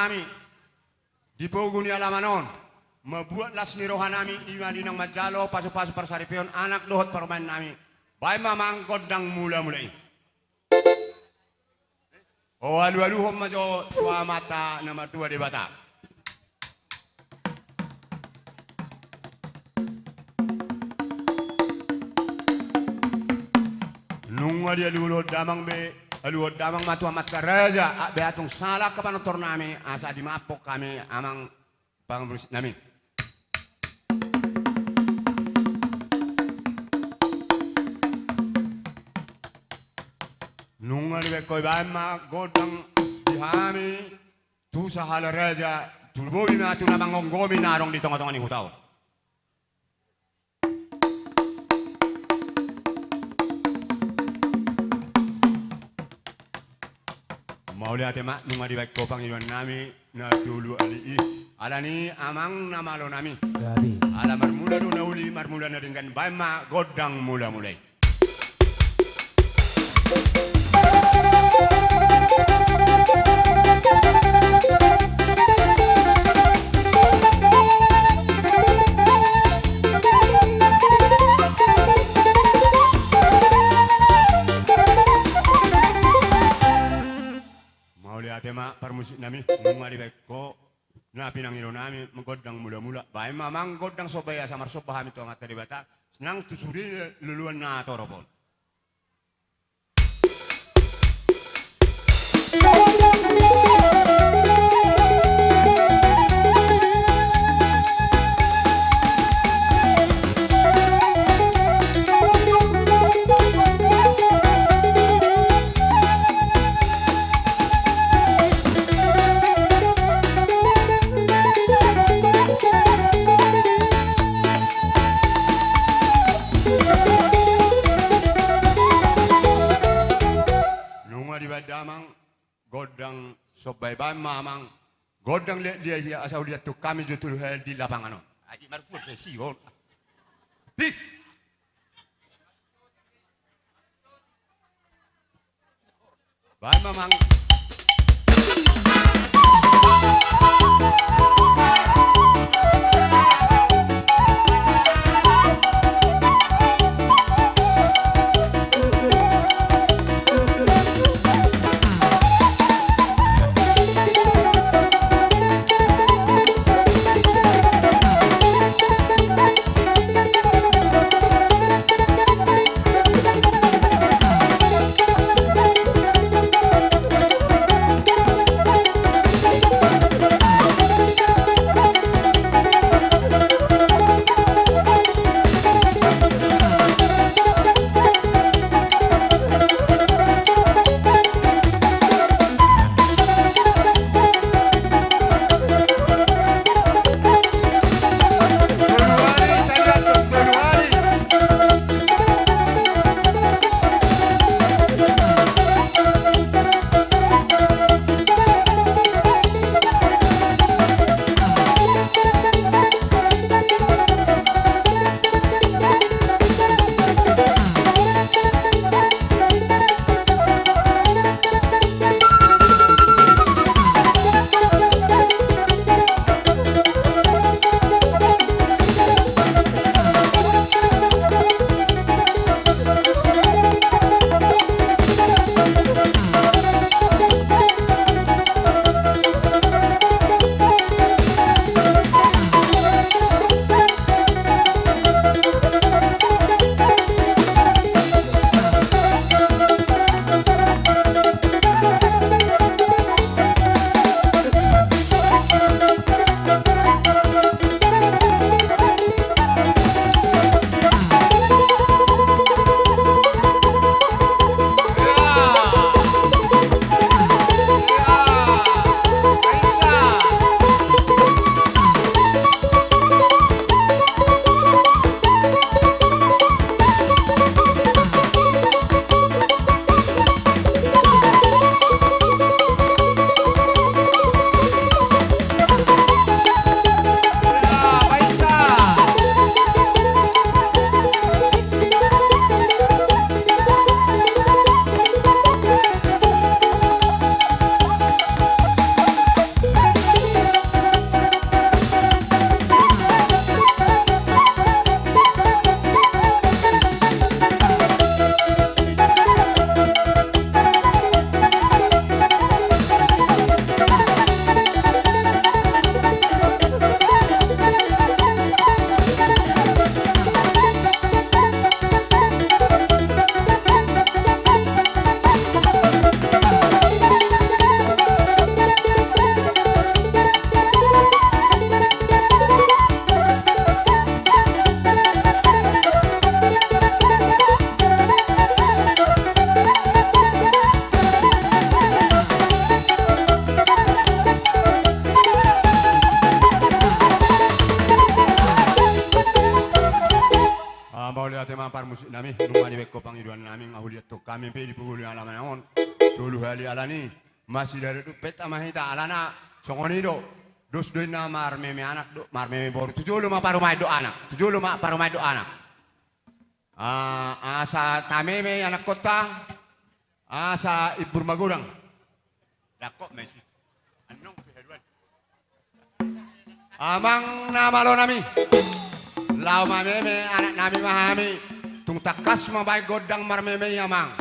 nami di poguni alamanon mabuatlah seni rohanami imadi nang majalo pasu-pasu persaripion anak dohot permain nami bay mamang godang mula-mulai oh alu-alu hom majo tua mata nomor 2 di bata nunga dia lulu damang be alu damang matu amat karaja be atung salah kapanotor nami asa di mapok kami amang pangurus nami nunga libe koi bama godang dihami tu sahala raja tulbobi na tu namang ngonggomi narong di tengah-tengah ni hutau mau lihat mak nunga libe ko pangiluan nami na dulu ali alani amang namalo nami Gabi. ala marmula na uli marmula na ringgan bama godang mula-mulai mau lihat mak permusik nami nunga libe ko na pinangiro nami menggodang mula-mula bae mamang godang sobaya samar sobahami to ngat tadi bata senang tusuri luluan na toropon damang godang sobay ba mamang godang dia asal dia tu kami jutul di lapangan aji marpur sesi gol pi ba mamang nami nungani bekko pangiduan nami ngahuliat to kami pe di puguli alaman naon tulu hali alani masih dari tu peta mahita alana songoni do dos doi na marmeme anak do marmeme boru 75 parumai do anak 75 parumai do anak asa tameme anak kota asa ibur magurang dakok mesi anong pehaduan amang nama lo nami lau mameme anak nami mahami tung takas mabai godang marmeme yamang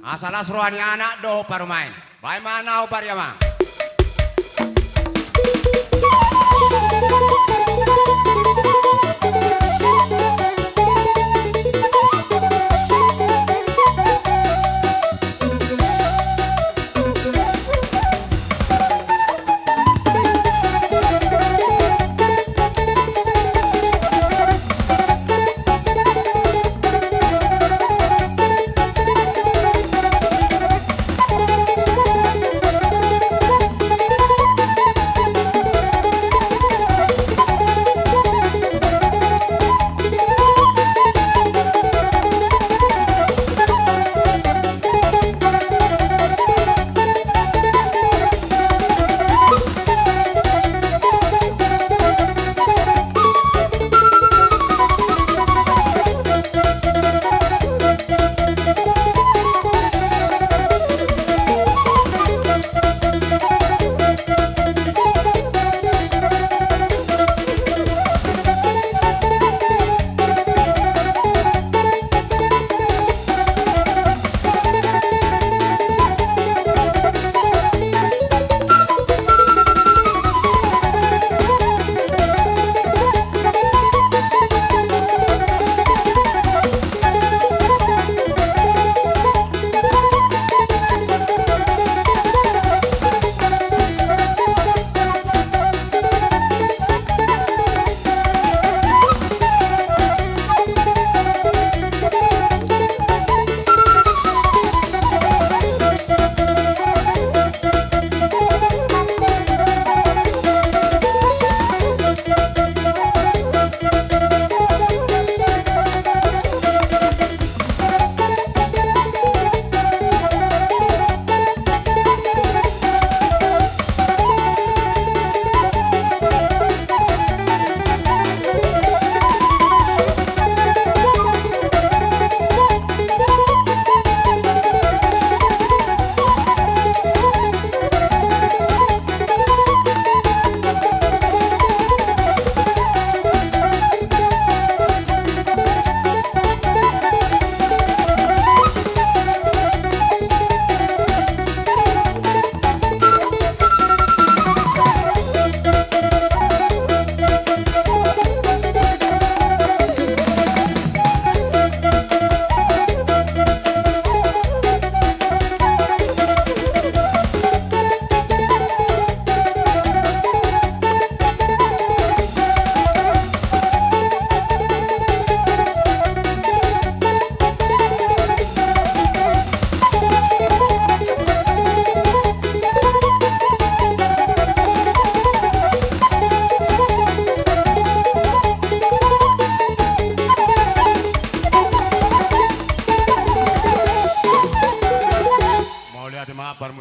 asalas rohani anak do parumain bai manau par yamang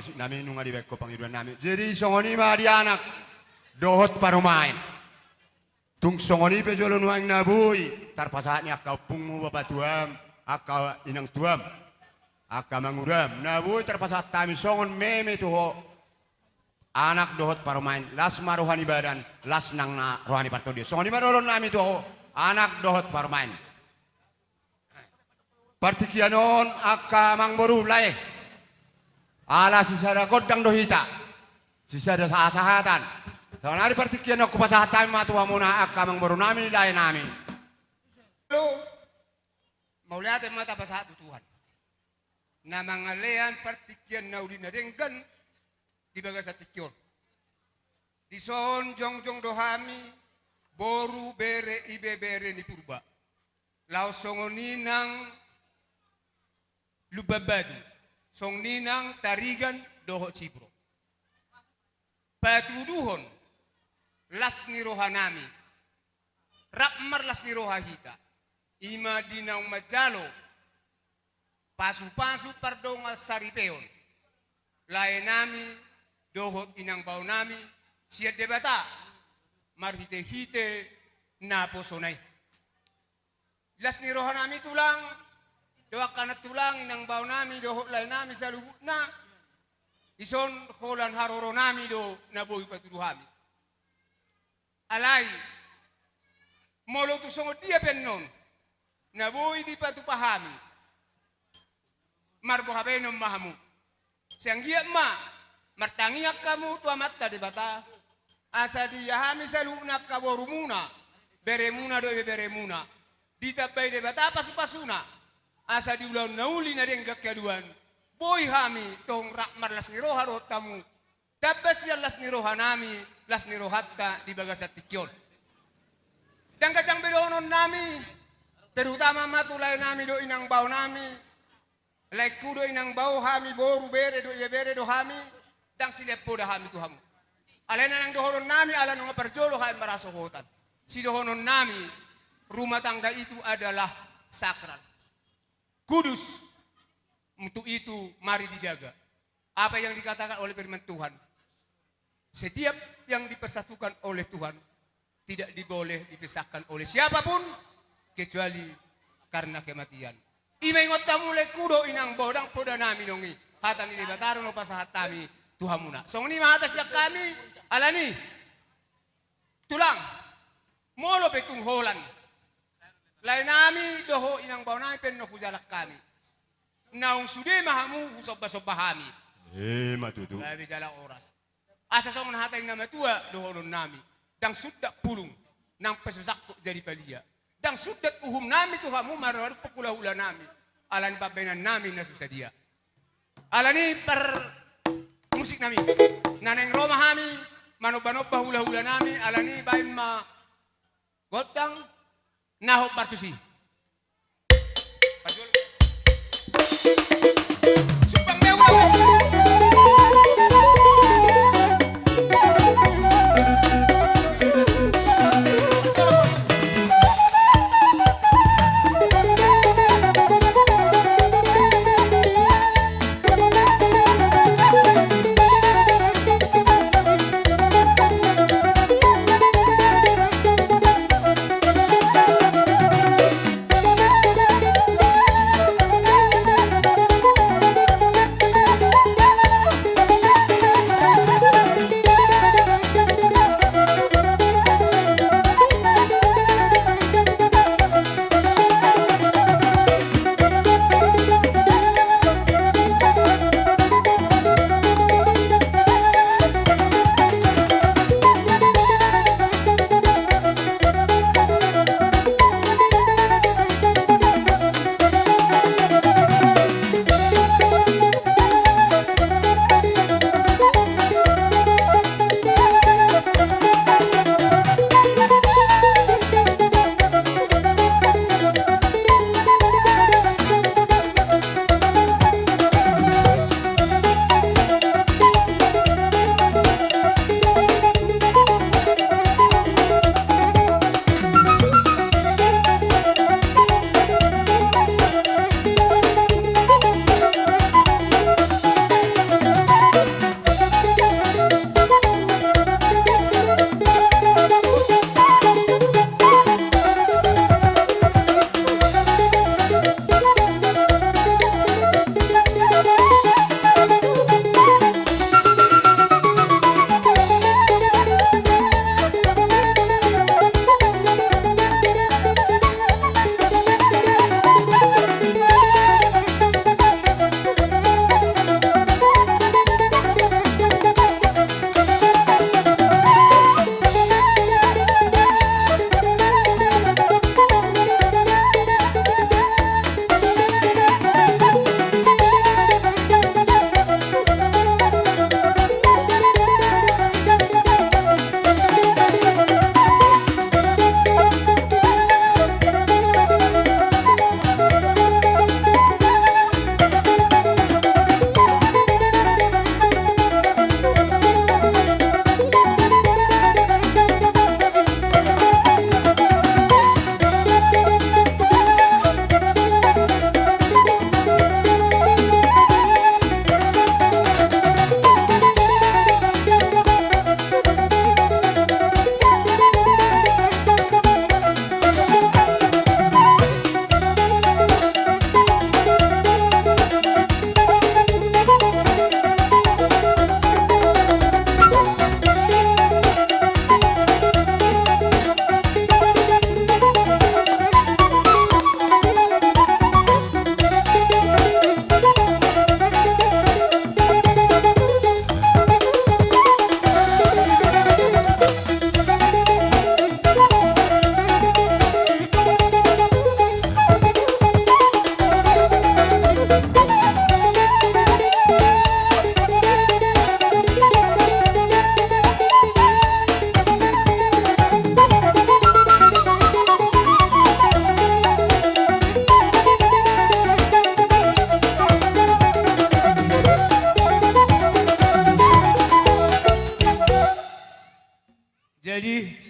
musik nami nunga di beko pangiduan nami. Jadi songoni mah dia anak dohot parumain. Tung songoni pe jolo nuang nabui. Tar pasahnya akau pungmu bapak tuam, akau inang tuam, akau manguram. Nabui tar pasah tami songon meme tuho. Anak dohot parumain, las maruhani badan, las nang na rohani partodio. Songoni mah doron nami tuho. Anak dohot parumain. Partikianon aka mangboru lae. Ala sisada godang dohita. Sisada sahatan. Tahun hari partikian aku pasahatan matuwa muna aka mangboru nami lae nami. Lo mau lihat mata pasahatu Tuhan. Na mangalean partikian na uli na denggan di bagas atikyon. Di son jong dohami boru bere ibe bere ni purba. Lau songoninang lubabadu, song ninang tarigan doho cibro. Patuduhon las ni rohanami, rapmar las ni rohahita. Ima dinang majalo pasu-pasu pardonga saripeon. Lain nami, dohot inang bau nami, siya debata, marhite-hite, naposonay. Las ni roha nami tulang, doak kanat tulang, inang bau nami, dohot lain nami sa lubut na, ison holan haroro nami do, naboy patuduhami. Alay, molo tu songo dia pennon, naboy di patupahami, marbohabenom mahamu. Siang giat ma, martangiak kamu tua mata di bata. Asa diyahami saluna kaborumuna, beremuna doe beremuna. Ditabai di bata pasu-pasuna. Asa diulang nauli na rin kakaduan. Boy hami tong rakmar las niroha rotamu. Tabas yan las niroha nami, las nirohatta di bagasat tikyon. Dan kacang bedonon nami, terutama matulay nami do inang bau nami. Like kudo inang bau hami boru bere do hami dang silepo da hami tu hamu. Alena nang dohonon nami ala nung perjolo hay maraso hotan. Si dohonon nami rumah tangga itu adalah sakral. Kudus. Untuk itu mari dijaga. Apa yang dikatakan oleh firman Tuhan. Setiap yang dipersatukan oleh Tuhan tidak diboleh dipisahkan oleh siapapun kecuali karena kematian. Imengot tamu le kudo inang bodang poda nami nongi. Hatan ini bataro no pasahat kami Tuhamuna. Song ni mahatas yak kami alani. Tulang. Molo petung holan. Lain nami doho inang bau nami penno kujalak kami. Naung sude mahamu usob-sobahami. Matutu. Labi jala oras. Asa song hatay nama tua doho non nami. Dang sudak pulung. Nang pesusakko jadi balia. Dan sudah uhum nami Tuhamu marwar pekula-hula nami. Alani pabenan nami na susadia. Alani per musik nami. Naneng Roma kami, manob-manob hula-hula nami. Alani baim ma gotang nahok bartusi. Sumpang meula.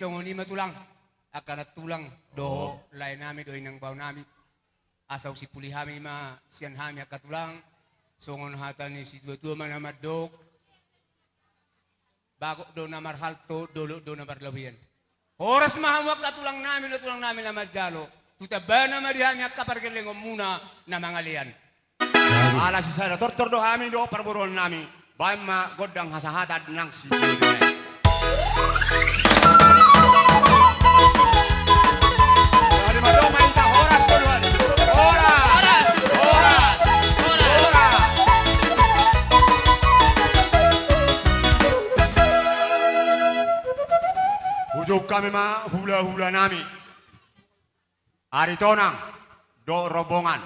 songoni matulang. Akan tulang do lain nami do inang bau nami. Asaw si puli hami ma sian hami akatulang. Songon hata ni si dua-dua mana madok. Bago do namar halto, dolo do namar lawian. Oras mahamwak katulang namin o tulang namin na madjalo. Tutaba na marihami ak kapargelengom muna na mga lian. Ala si saya tortor do kami do perburuan nami. Baik ma godang hasahatad nang si Jidone. Dari madong mainta horas duluan. Horas. Ujuk kami ma hula-hula nami. Aritonang do rombongan.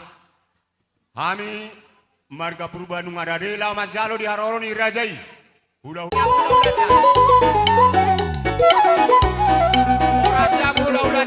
Kami marga purba nung ada dela majalo di haroro ni rajai. Hula-hula. Orasnya hula-hula.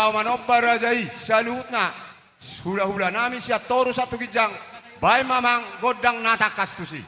Lau manobbar rajai salutna hula-hula nami sia toru satu kijang bai mamang godang nata kastusi.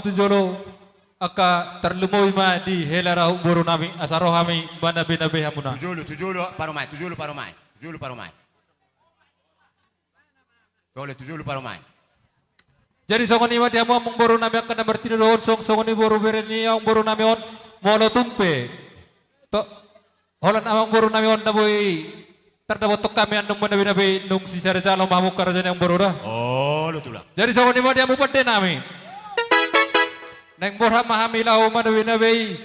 matujolo aka terlumoy ma di helara buru nami asaro hami bana bena be hamuna. Tujulu paromai, tujulu paromai, tujulu paromai. Tole tujulu paromai. Jadi songoni ma dia among buru nami akan bertidur doon songoni buru bereni ang buru nami on molo tumpe. To holan amang buru nami on naboy terdapat kami andung bana bena be nung sisa rejalo mamuk karajan yang buru dah. Oh, lu tulang. Jadi songoni ma dia mu pade nami. Neng borha mahamilaw manawinaway.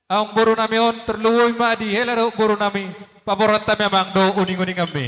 Ang buru nami on terluoy maadi helaro buru nami. Paborat kami amang do uning-uning kami.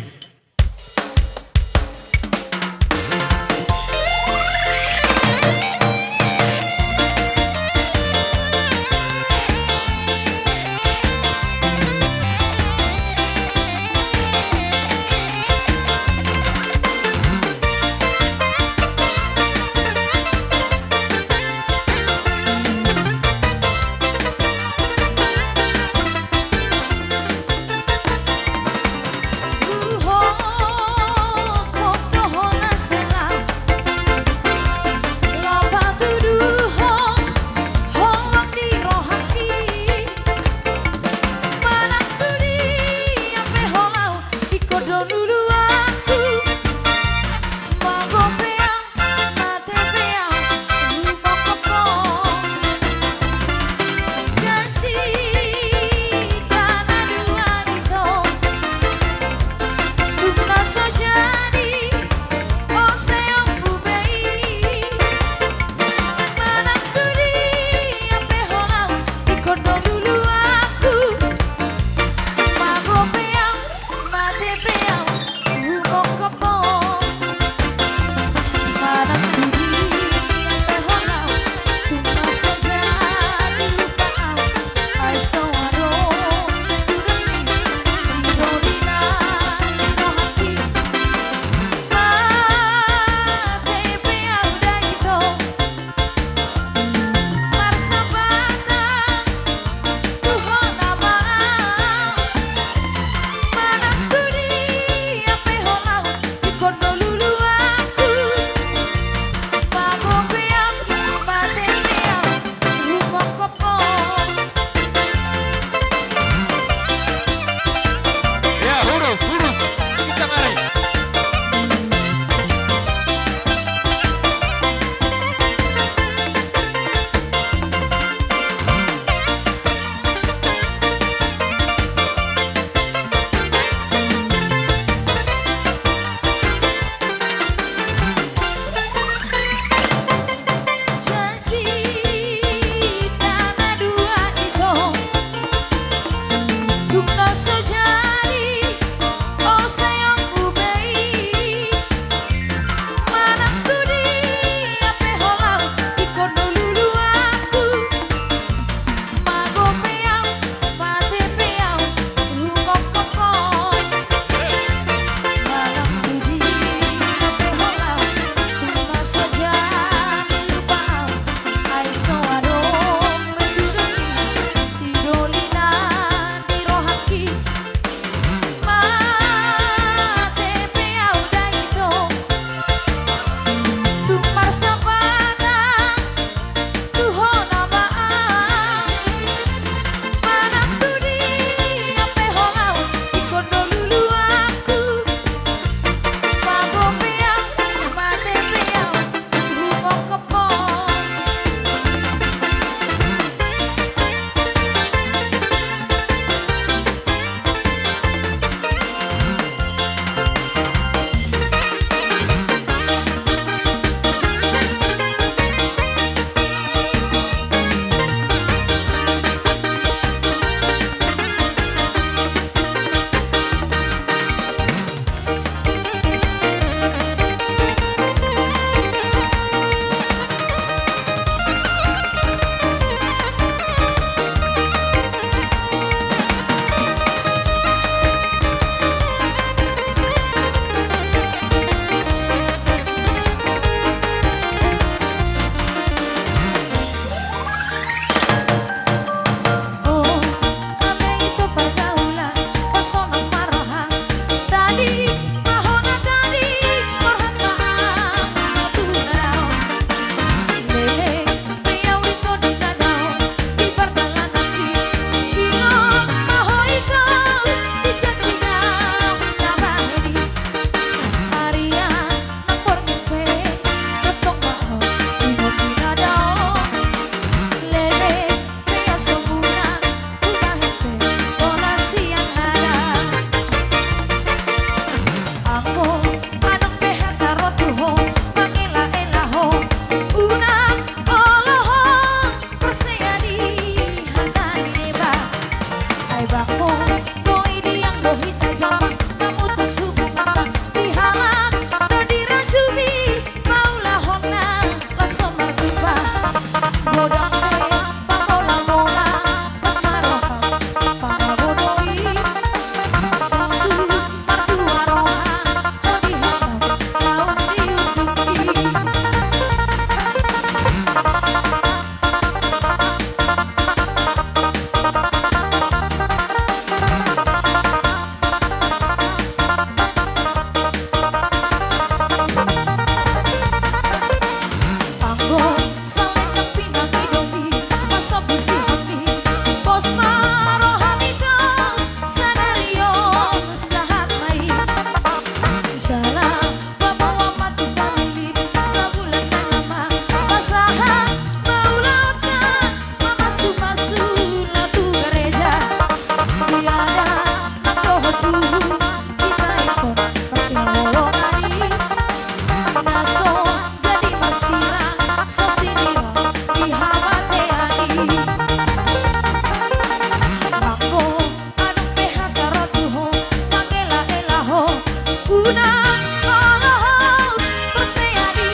Unang oloh perseadi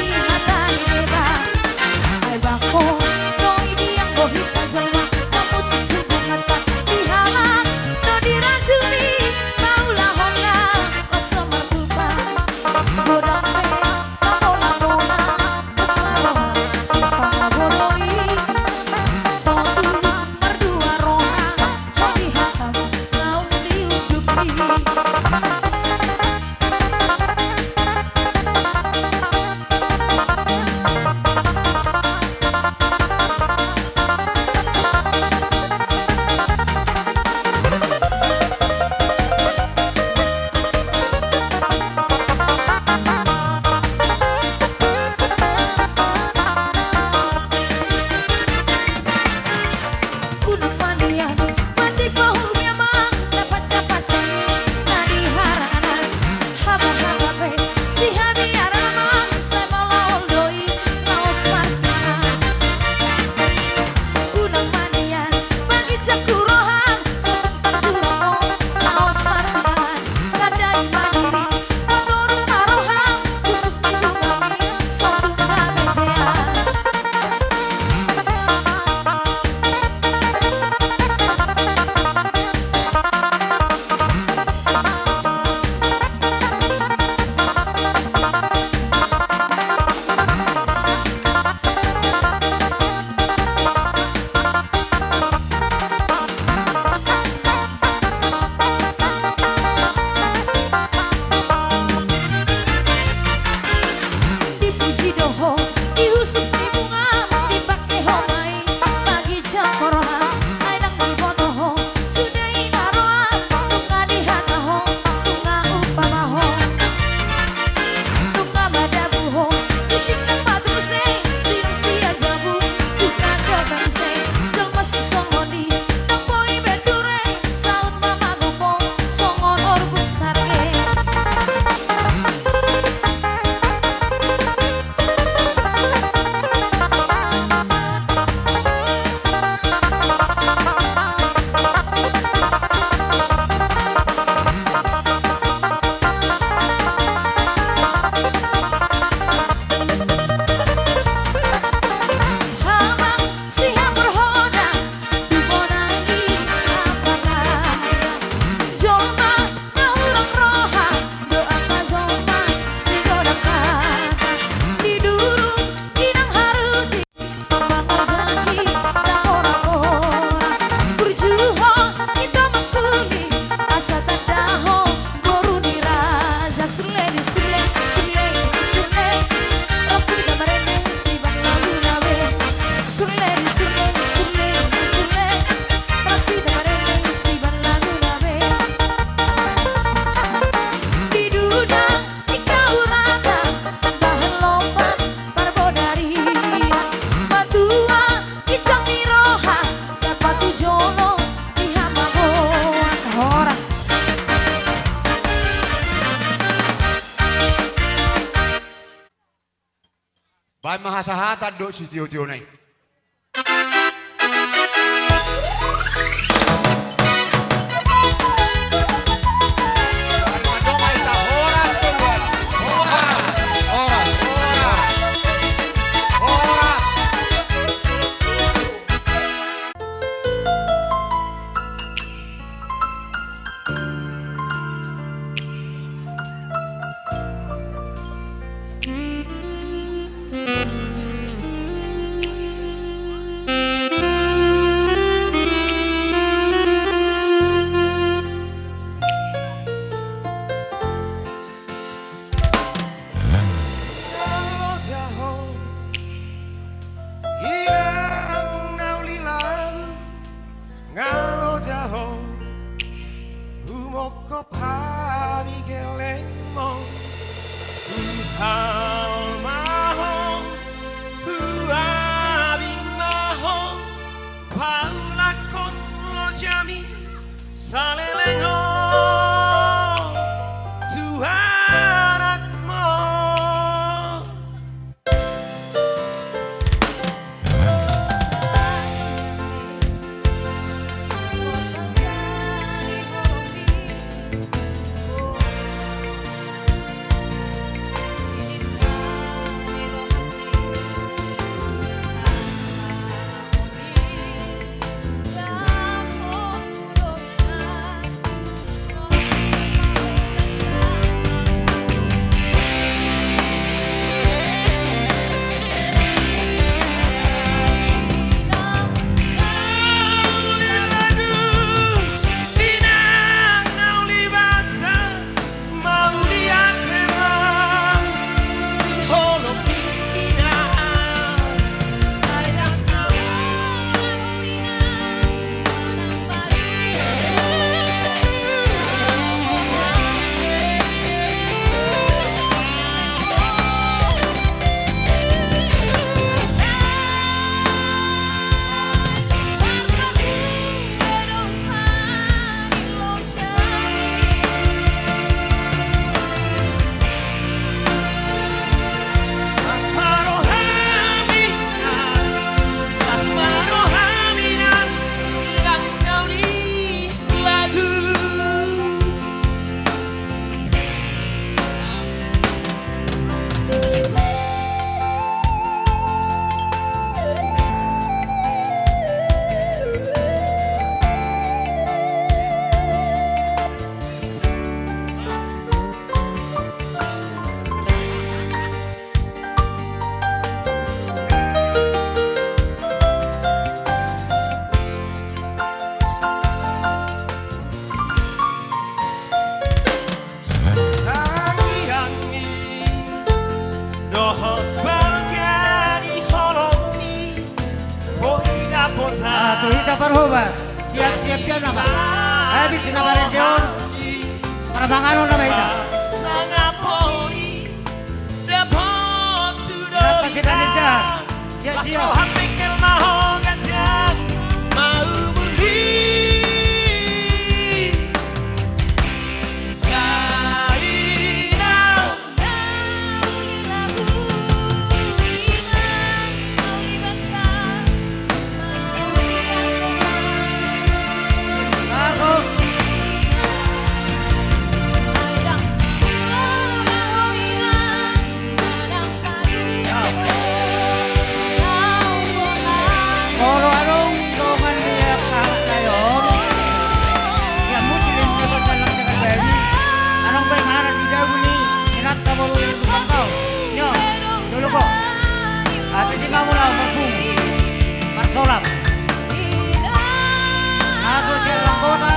hatani beba ay bako noi diang bohita jalma memutus hubungan tak dihalang no diracuni maulah honda rasa merduka godang lapola bona kesalahan pangaboroi satu merdua rohang hodi hatam kau diuduki. Gunung Mandian, mandi pohon memang dapat capai nadi haranan. Haba-haba be, si hadi aramang saya malah doi naos martahan. Gunung Mandian, bagi cakurohan sebentar jurono naos martahan. Kadai mandiri, pagorong marohang khusus untuk kami satu kabezean. Dipuji doho, diusus di bunga, dipake homai, bagi jangkoroha, aidang di bonoho, sudah inaroa, tunga di hataho, tunga upamaho, tunga badabuho, ditinggal paduse, siang sia jabu, juga kebangse, jelma si songoni, nang boi beture, saut mama gopo, songon orbuk sarge. Hamang siang berhoda dibonangi apakah Jolma ngaurang roha doa ka Jolma si godaka didurung inang haruti bakal jaki dan ora-ora berjuho kita mengkuli asa tadaho boru di raja sule di sule sule sule rapi damarene si bang lalu nawe sule di sule sule sule rapi damarene si bang lalu nawe di duda ikau rata bahan lompat barbodari batua icang miroha dapat tujono di hamaboan horas. Baik mahasahatan do si tio-tio nai. Parhoba. Siap-siap dyan na ba? Habis sinabarin dyan. Para mangano na ba ito? Dapat kita nita. Siap-siap. Ako. Moro anong tulungan niya ngayon? Yan mo silin na ba lang sa kalbeli? Anong ba yung harap ni Jabuli? Sinat ka mo rin lumang tao. Nyo, dulo ko. At itima mo na magpung. Marsolam. Ako siya lang kota.